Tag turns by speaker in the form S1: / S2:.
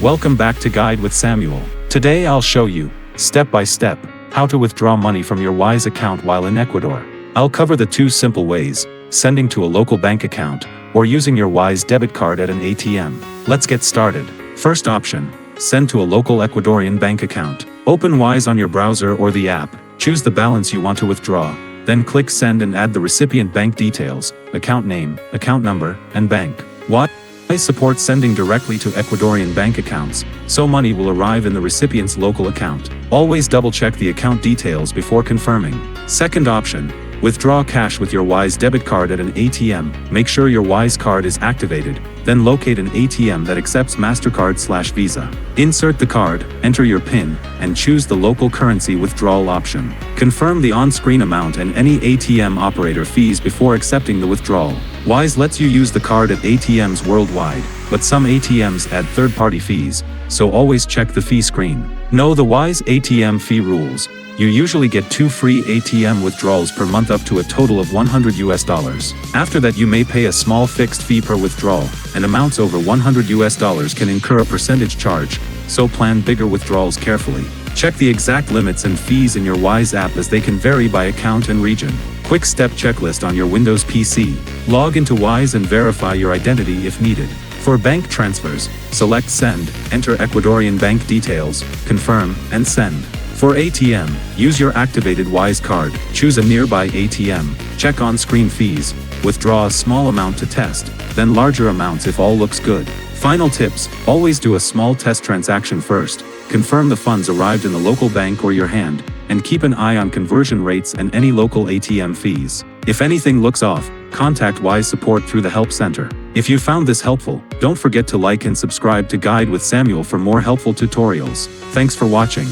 S1: Welcome back to Guide with Samuel. Today I'll show you, step by step, how to withdraw money from your Wise account while in Ecuador. I'll cover the two simple ways, sending to a local bank account, or using your Wise debit card at an ATM. Let's get started. First option, send to a local Ecuadorian bank account. Open Wise on your browser or the app, choose the balance you want to withdraw, then click send and add the recipient bank details, account name, account number, and bank. Wise supports sending directly to Ecuadorian bank accounts, so money will arrive in the recipient's local account. Always double-check the account details before confirming. Second option, withdraw cash with your Wise debit card at an ATM. Make sure your Wise card is activated, then locate an ATM that accepts MasterCard/Visa. Insert the card, enter your PIN, and choose the local currency withdrawal option. Confirm the on-screen amount and any ATM operator fees before accepting the withdrawal. Wise lets you use the card at ATMs worldwide, but some ATMs add third-party fees, so always check the fee screen. Know the Wise ATM fee rules. You usually get 2 free ATM withdrawals per month up to a total of $100. After that you may pay a small fixed fee per withdrawal, and amounts over $100 can incur a percentage charge, so plan bigger withdrawals carefully. Check the exact limits and fees in your Wise app as they can vary by account and region. Quick step checklist on your Windows PC. Log into Wise and verify your identity if needed. For bank transfers, select Send, enter Ecuadorian bank details, confirm, and send. For ATM, use your activated Wise card, choose a nearby ATM, check on-screen fees, withdraw a small amount to test, then larger amounts if all looks good. Final tips, always do a small test transaction first, confirm the funds arrived in the local bank or your hand, and keep an eye on conversion rates and any local ATM fees. If anything looks off, contact Wise support through the Help Center. If you found this helpful, don't forget to like and subscribe to Guide with Samuel for more helpful tutorials. Thanks for watching.